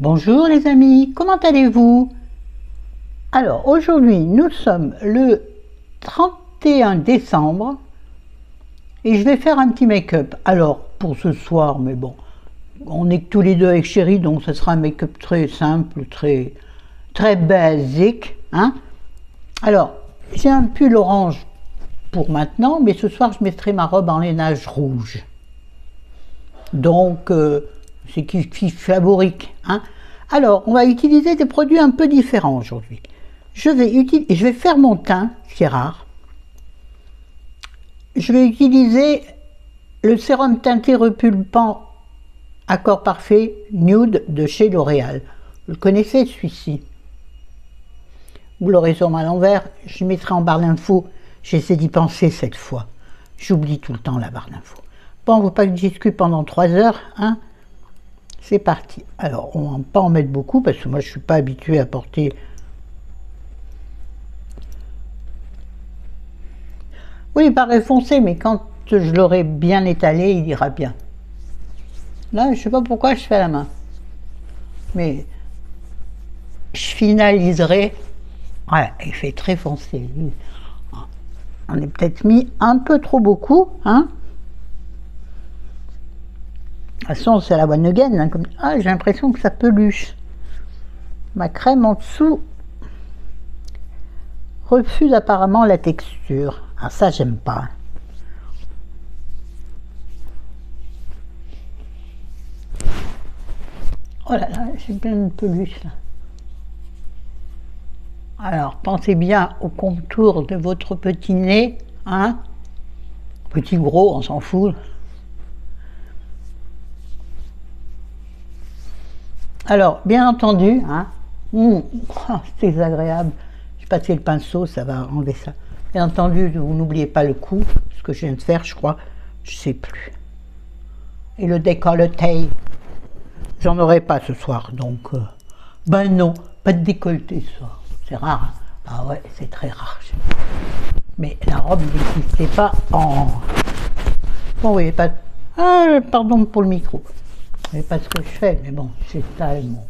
Bonjour les amis, comment allez-vous? Alors aujourd'hui nous sommes le 31 décembre et je vais faire un petit make-up. Alors pour ce soir, mais bon, on est que tous les deux avec chérie, donc ce sera un make-up très simple, très basique, hein. Alors j'ai un pull orange pour maintenant, mais ce soir je mettrai ma robe en lainage rouge. Donc c'est qui fabrique, hein. Alors on va utiliser des produits un peu différents aujourd'hui. Je vais faire mon teint, ce qui est rare. Je vais utiliser le sérum teinté repulpant Accord Parfait Nude de chez L'Oréal. Vous le connaissez celui-ci? Vous l'aurez sûrement à l'envers, je le mettrai en barre d'infos. J'essaie d'y penser cette fois. J'oublie tout le temps la barre d'infos. Bon, il ne faut pas que je discute pendant 3 heures, hein. C'est parti. Alors, on ne va pas en mettre beaucoup parce que moi je ne suis pas habituée à porter. Oui, il paraît foncé, mais quand je l'aurai bien étalé, il ira bien. Là, je ne sais pas pourquoi je fais à la main. Mais je finaliserai. Voilà, il fait très foncé. On est peut-être mis un peu trop beaucoup, hein. De toute façon, c'est la one again, hein, comme... Ah, j'ai l'impression que ça peluche. Ma crème en dessous refuse apparemment la texture. Ah, ça, j'aime pas. Oh là là, j'ai plein de peluche là. Alors, pensez bien au contour de votre petit nez, hein. Petit gros, on s'en fout. Alors, bien entendu, hein, c'est désagréable. J'ai passé le pinceau, ça va enlever ça. Bien entendu, vous n'oubliez pas le cou, ce que je viens de faire, je crois, je sais plus. Et le décolleté, j'en aurai pas ce soir, donc, ben non, pas de décolleté ce soir, c'est rare. Hein. Ah ouais, c'est très rare. Mais la robe n'existait pas en... Bon, vous voyez pas... Ah, pardon pour le micro. C'est pas ce que je fais, mais bon, c'est tellement...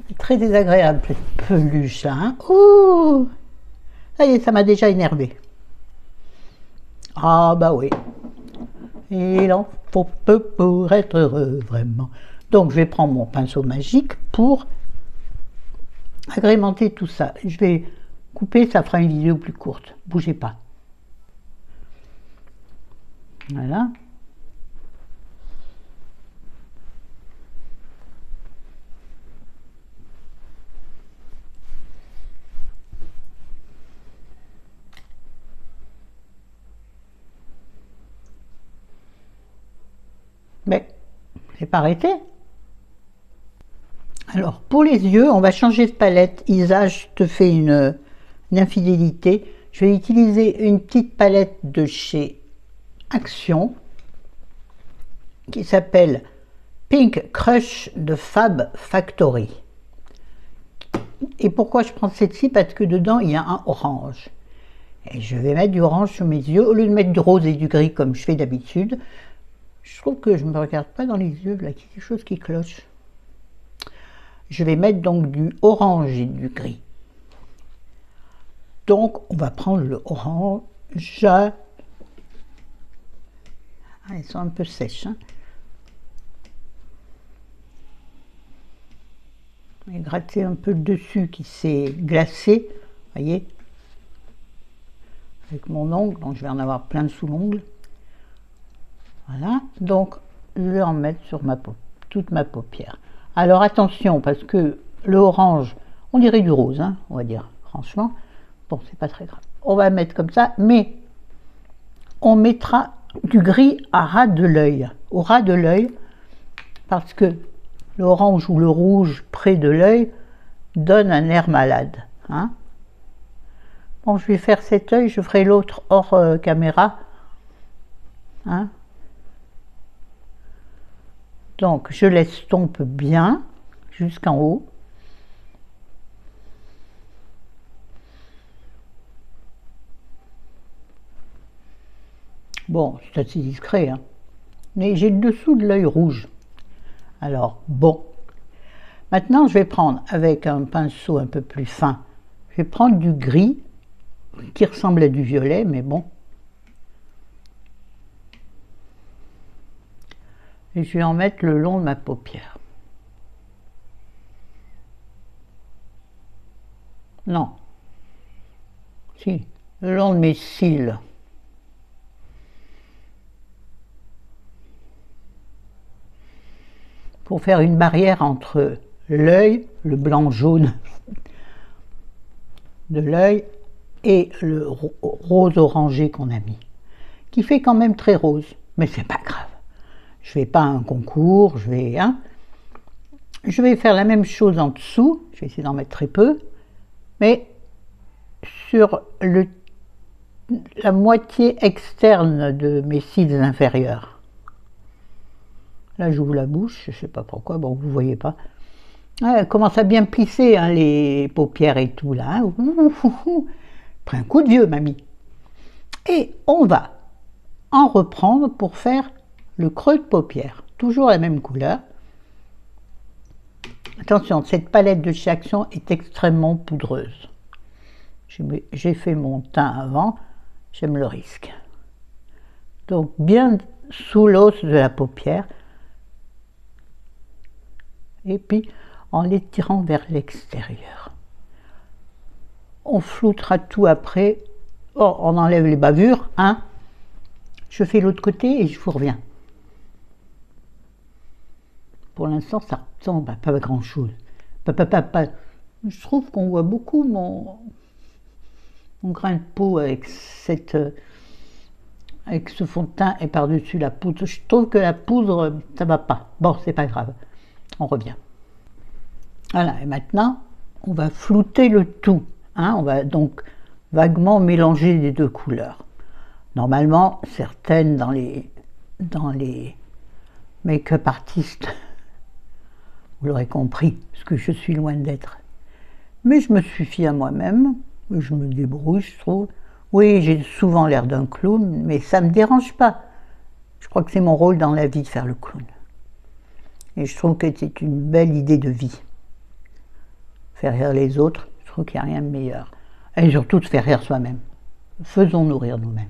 C'est très désagréable, cette peluche là. Hein. Ouh, ça y est, ça m'a déjà énervé. Ah bah oui. Il en faut peu pour être heureux, vraiment. Donc je vais prendre mon pinceau magique pour agrémenter tout ça. Je vais couper, ça fera une vidéo plus courte. Bougez pas. Voilà. Mais c'est pas arrêté. Alors pour les yeux, on va changer de palette. Isa, je te fais une infidélité. Je vais utiliser une petite palette de chez Action qui s'appelle Pink Crush de Fab Factory. Et pourquoi je prends celle-ci? Parce que dedans il y a un orange. Et je vais mettre du orange sur mes yeux au lieu de mettre du rose et du gris comme je fais d'habitude. Je trouve que je ne me regarde pas dans les yeux, là, il y a quelque chose qui cloche. Je vais mettre donc du orange et du gris. Donc, on va prendre le orange. Ah, ils sont un peu sèches. Hein. Et gratter un peu le dessus qui s'est glacé. Vous voyez? Avec mon ongle, donc je vais en avoir plein sous l'ongle. Voilà, donc je vais en mettre sur toute ma paupière. Alors attention, parce que le orange, on dirait du rose, hein, on va dire, franchement. Bon, c'est pas très grave. On va mettre comme ça, mais on mettra du gris à ras de l'œil, au ras de l'œil, parce que l'orange ou le rouge près de l'œil donne un air malade. Hein. Bon, je vais faire cet œil, je ferai l'autre hors caméra. Hein. Donc, je l'estompe bien jusqu'en haut. Bon, c'est assez discret, hein. Mais j'ai le dessous de l'œil rouge. Alors, bon. Maintenant, je vais prendre avec un pinceau un peu plus fin, je vais prendre du gris qui ressemble à du violet, mais bon. Et je vais en mettre le long de ma paupière. Non. Si, le long de mes cils. Pour faire une barrière entre l'œil, le blanc-jaune de l'œil, et le rose orangé qu'on a mis, qui fait quand même très rose, mais c'est pas grave. Je fais pas un concours, je vais faire la même chose en dessous, je vais essayer d'en mettre très peu, mais sur la moitié externe de mes cils inférieurs. Là, j'ouvre la bouche, je sais pas pourquoi, bon, vous voyez pas. Ouais, elle commence à bien plisser, hein, les paupières et tout, là. Hein. Prends un coup de vieux, mamie. Et on va en reprendre pour faire le creux de paupière. Toujours la même couleur. Attention, cette palette de chez Action est extrêmement poudreuse. J'ai fait mon teint avant, j'aime le risque. Donc, bien sous l'os de la paupière. Et puis, en l'étirant vers l'extérieur. On floutera tout après. Oh, on enlève les bavures, hein. Je fais l'autre côté et je vous reviens. Pour l'instant, ça ressemble à pas grand-chose. Je trouve qu'on voit beaucoup mon grain de peau avec ce fond de teint et par-dessus la poudre. Je trouve que la poudre, ça va pas. Bon, c'est pas grave. On revient. Voilà, et maintenant, on va flouter le tout. Hein, on va donc vaguement mélanger les deux couleurs. Normalement, certaines dans les make-up artistes, vous l'aurez compris, parce que je suis loin d'être. Mais je me suffis à moi-même, je me débrouille, je trouve. Oui, j'ai souvent l'air d'un clown, mais ça ne me dérange pas. Je crois que c'est mon rôle dans la vie de faire le clown. Et je trouve que c'est une belle idée de vie. Faire rire les autres, je trouve qu'il n'y a rien de meilleur. Et surtout de faire rire soi-même. Faisons-nous rire nous-mêmes.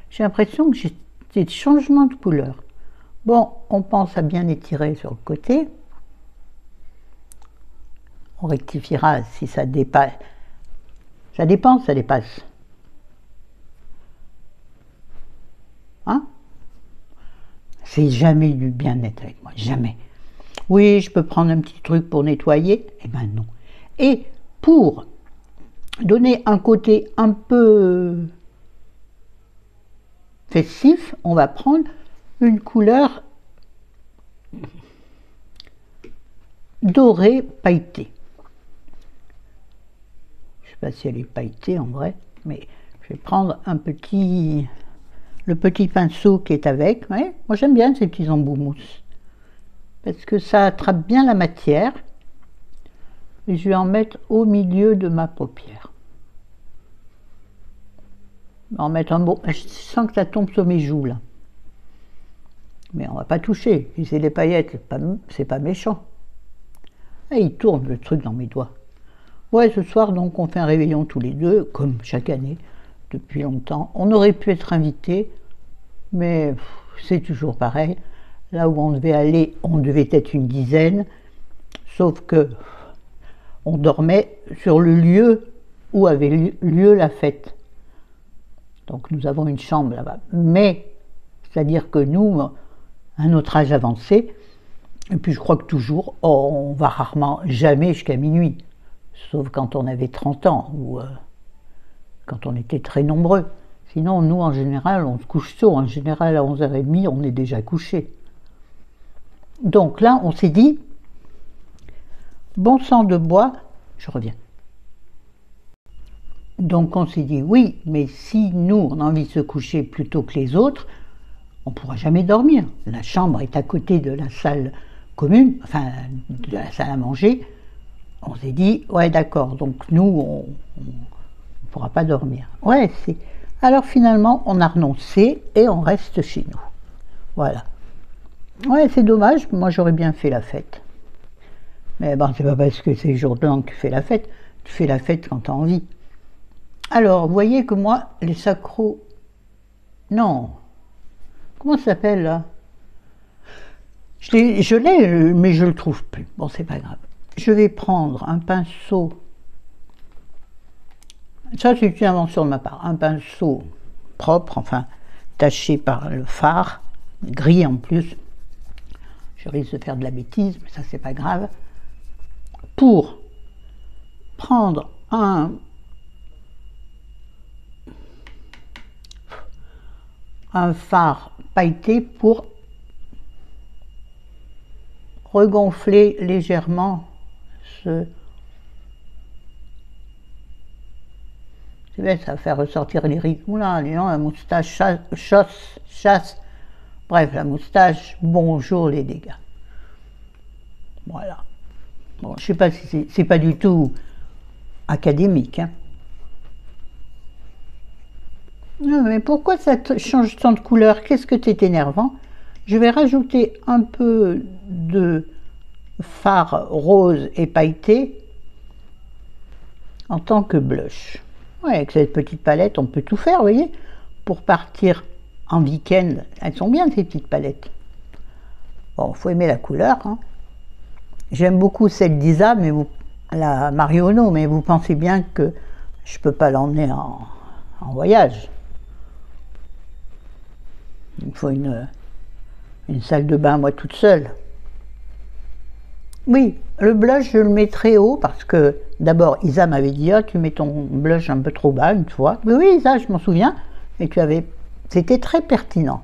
J'ai l'impression que j'ai des changements de couleur. Bon, on pense à bien étirer sur le côté. On rectifiera si ça dépasse. Ça dépend, ça dépasse. Hein? C'est jamais du bien-être avec moi, jamais. Oui, je peux prendre un petit truc pour nettoyer. Eh ben non. Et pour donner un côté un peu festif, on va prendre une couleur dorée pailletée. Je ne sais pas si elle est pailletée en vrai, mais je vais prendre le petit pinceau qui est avec. Ouais, moi j'aime bien ces petits embouts mousse, parce que ça attrape bien la matière. Et je vais en mettre au milieu de ma paupière. En mettre un bon. Je sens que ça tombe sur mes joues là. Mais on va pas toucher. Si c'est des paillettes, c'est pas méchant. Et il tourne le truc dans mes doigts. Ouais, ce soir donc on fait un réveillon tous les deux, comme chaque année, depuis longtemps. On aurait pu être invités, mais c'est toujours pareil. Là où on devait aller, on devait être une dizaine, sauf que on dormait sur le lieu où avait lieu la fête. Donc nous avons une chambre là-bas. Mais, c'est-à-dire que nous, à notre âge avancé, et puis je crois que toujours, on va rarement, jamais jusqu'à minuit. Sauf quand on avait 30 ans, ou quand on était très nombreux. Sinon, nous, en général, on se couche tôt. En général, à 11h30, on est déjà couché. Donc là, on s'est dit, bon sang de bois, je reviens. Donc on s'est dit, oui, mais si nous, on a envie de se coucher plus tôt que les autres, on ne pourra jamais dormir. La chambre est à côté de la salle commune, enfin, de la salle à manger. On s'est dit, ouais, d'accord, donc nous, on ne pourra pas dormir. Ouais, c'est... Alors finalement, on a renoncé et on reste chez nous. Voilà. Ouais, c'est dommage, moi j'aurais bien fait la fête. Mais bon, c'est pas parce que c'est jour de l'an que tu fais la fête. Tu fais la fête quand tu as envie. Alors, vous voyez que moi, les sacros... Non. Comment ça s'appelle, là? Je l'ai, mais je le trouve plus. Bon, c'est pas grave. Je vais prendre un pinceau. Ça, c'est une invention de ma part. Un pinceau propre, enfin, taché par le fard, gris en plus. Je risque de faire de la bêtise, mais ça, c'est pas grave. Pour prendre un fard pailleté pour regonfler légèrement ce... C'est bien, ça va faire ressortir les rides. Oula, dis donc, la moustache chasse. Bref, la moustache, bonjour les dégâts. Voilà. Bon, je sais pas si c'est pas du tout académique, hein. Non, mais pourquoi ça change tant de couleur? Qu'est-ce que c'est énervant? Je vais rajouter un peu de fard rose et pailleté en tant que blush. Ouais, avec cette petite palette, on peut tout faire, vous voyez, pour partir en week-end. Elles sont bien, ces petites palettes. Bon, il faut aimer la couleur, hein. J'aime beaucoup celle d'Isa, mais la Marionneau, mais vous pensez bien que je ne peux pas l'emmener en voyage. Il me faut une salle de bain, moi, toute seule. Oui, le blush, je le mets très haut parce que, d'abord, Isa m'avait dit « Ah, tu mets ton blush un peu trop bas une fois. » Oui, oui, Isa, je m'en souviens. Et c'était très pertinent.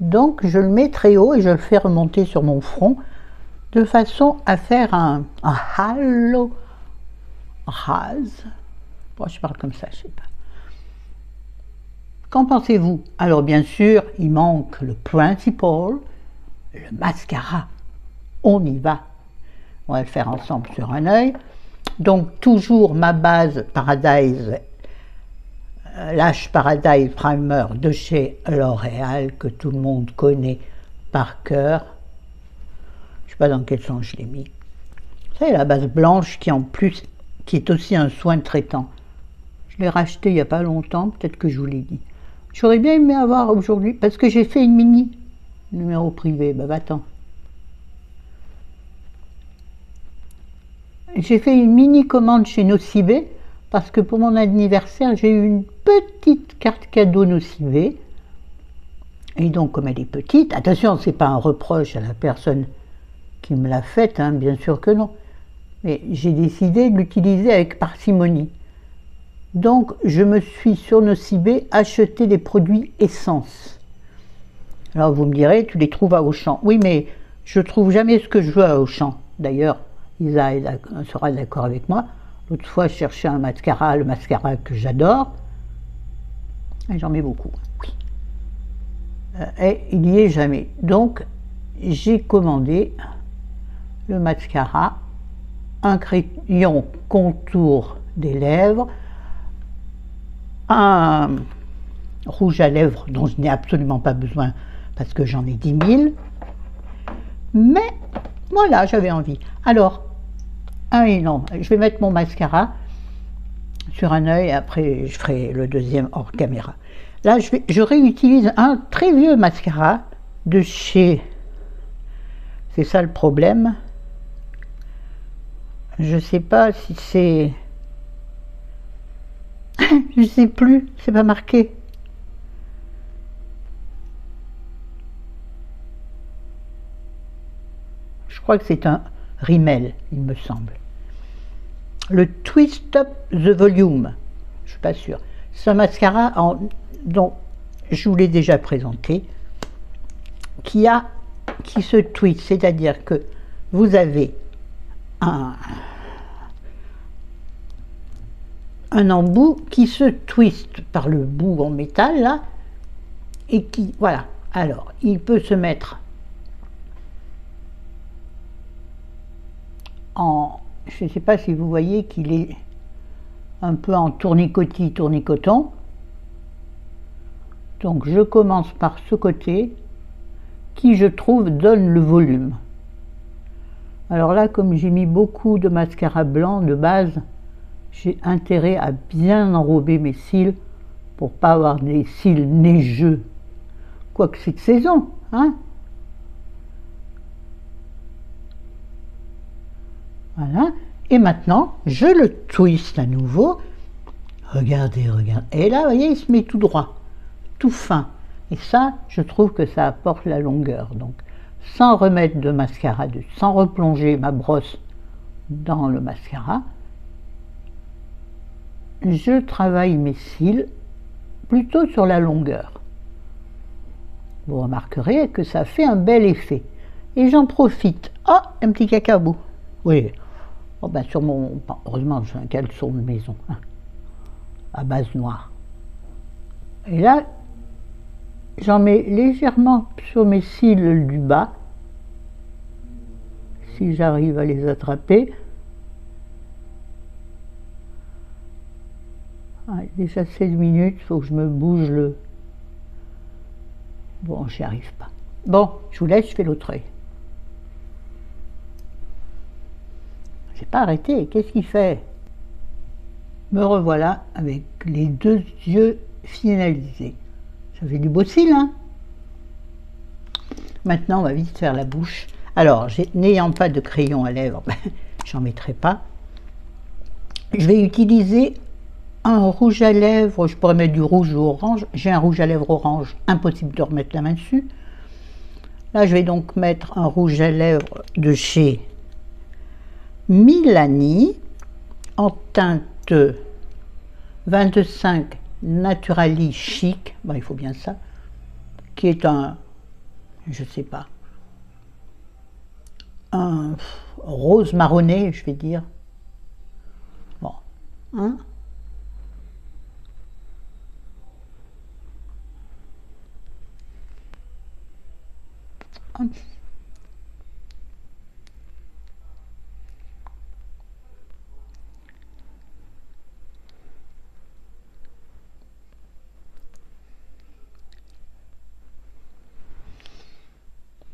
Donc, je le mets très haut et je le fais remonter sur mon front de façon à faire un halo rase. Bon, je parle comme ça, je sais pas. Qu'en pensez-vous? Alors, bien sûr, il manque le principal, le mascara. On y va. On va le faire ensemble sur un œil. Donc, toujours ma base Paradise, Lash Paradise Primer de chez L'Oréal, que tout le monde connaît par cœur. Je ne sais pas dans quel sens je l'ai mis. C'est la base blanche qui, en plus, qui est aussi un soin traitant. Je l'ai racheté il n'y a pas longtemps, peut-être que je vous l'ai dit. J'aurais bien aimé avoir aujourd'hui, parce que j'ai fait une mini numéro privé. Ben, va-t'en. J'ai fait une mini commande chez Nocibé parce que pour mon anniversaire, j'ai eu une petite carte cadeau Nocibé. Et donc, comme elle est petite, attention, ce n'est pas un reproche à la personne qui me l'a faite, hein, bien sûr que non. Mais j'ai décidé de l'utiliser avec parcimonie. Donc, je me suis sur Nocibé acheté des produits essence. Alors, vous me direz, tu les trouves à Auchan. Oui, mais je ne trouve jamais ce que je veux à Auchan. D'ailleurs, Isa sera d'accord avec moi. L'autre fois, je cherchais un mascara, le mascara que j'adore. Et j'en mets beaucoup. Oui. Et il n'y est jamais. Donc, j'ai commandé le mascara, un crayon contour des lèvres, un rouge à lèvres dont je n'ai absolument pas besoin parce que j'en ai 10 000. Mais voilà, j'avais envie. Alors, non, je vais mettre mon mascara sur un œil, après je ferai le deuxième hors caméra. Là, je réutilise un très vieux mascara de chez... C'est ça le problème. Je ne sais pas si c'est... Je ne sais plus, c'est pas marqué. Je crois que c'est un Rimmel, il me semble. Le Twist Up the Volume, je ne suis pas sûre. C'est un mascara dont je vous l'ai déjà présenté, qui se twist, c'est-à-dire que vous avez un embout qui se twist par le bout en métal, là, et qui, voilà. Alors, il peut se mettre je ne sais pas si vous voyez qu'il est un peu en tournicoton. Donc je commence par ce côté qui, je trouve, donne le volume. Alors là, comme j'ai mis beaucoup de mascara blanc de base, j'ai intérêt à bien enrober mes cils pour pas avoir des cils neigeux. Quoique c'est de saison, hein. Voilà. Et maintenant, je le twiste à nouveau. Regardez, regardez. Et là, vous voyez, il se met tout droit, tout fin. Et ça, je trouve que ça apporte la longueur. Donc, sans remettre de mascara dessus, sans replonger ma brosse dans le mascara, je travaille mes cils plutôt sur la longueur. Vous remarquerez que ça fait un bel effet. Et j'en profite. Oh, un petit cacabou. Oui. Oh ben sur mon... Heureusement, j'ai un caleçon de maison, hein, à base noire. Et là, j'en mets légèrement sur mes cils du bas, si j'arrive à les attraper. Ah, déjà 16 minutes, il faut que je me bouge le... Bon, j'y arrive pas. Bon, je vous laisse, je fais l'autre œil. J'ai pas arrêté, qu'est-ce qu'il fait? Me revoilà avec les deux yeux finalisés. Ça fait du beau cils, hein? Maintenant, on va vite faire la bouche. Alors, n'ayant pas de crayon à lèvres, ben, j'en mettrai pas. Je vais utiliser un rouge à lèvres, je pourrais mettre du rouge ou orange. J'ai un rouge à lèvres orange, impossible de remettre la main dessus. Là, je vais donc mettre un rouge à lèvres de chez Milani en teinte 25 Naturally Chic, bon, il faut bien ça, qui est un, je sais pas, un rose marronné, je vais dire. Bon, hein?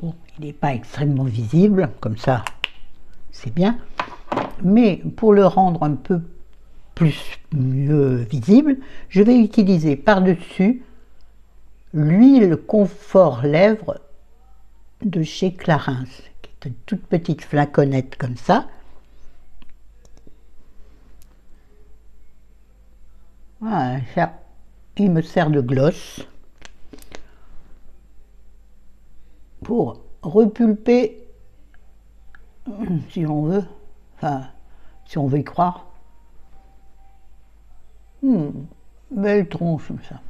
Bon, il n'est pas extrêmement visible, comme ça, c'est bien. Mais pour le rendre un peu mieux visible, je vais utiliser par-dessus l'huile confort lèvres de chez Clarins, qui est une toute petite flaconnette comme ça. Voilà, il me sert de gloss pour repulper, si on veut, enfin, si on veut y croire. Belle tronche comme ça.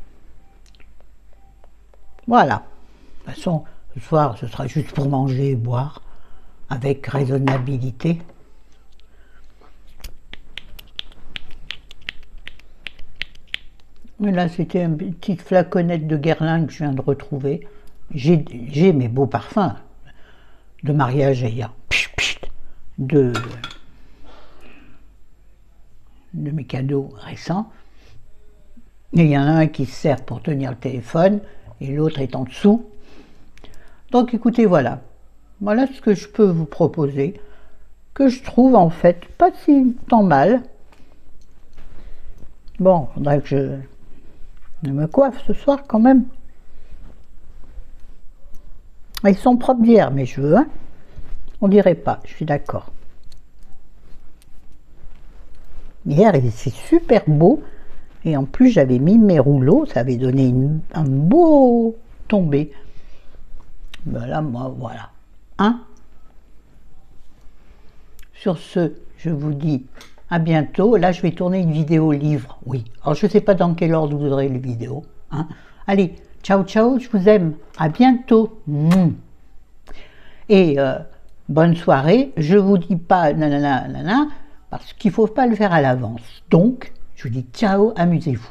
Voilà. De toute façon, ce soir, ce sera juste pour manger et boire, avec raisonnabilité. Mais là, c'était une petite flaconnette de Guerlain que je viens de retrouver. J'ai mes beaux parfums de mariage hier, de mes cadeaux récents. Et il y en a un qui sert pour tenir le téléphone et l'autre est en dessous. Donc écoutez, voilà ce que je peux vous proposer, que je trouve en fait pas si tant mal. Bon, il faudrait que je me coiffe ce soir quand même. Ils sont propres d'hier mes cheveux, hein. On dirait pas, je suis d'accord. Hier, c'est super beau. Et en plus, j'avais mis mes rouleaux, ça avait donné un beau tombé. Ben là, moi, voilà. Hein? Sur ce, je vous dis à bientôt. Là, je vais tourner une vidéo livre, oui. Alors, je ne sais pas dans quel ordre vous aurez les vidéos. Hein? Allez, ciao, ciao, je vous aime. À bientôt. Et bonne soirée. Je ne vous dis pas nanana, nanana, parce qu'il ne faut pas le faire à l'avance. Donc, je vous dis ciao, amusez-vous.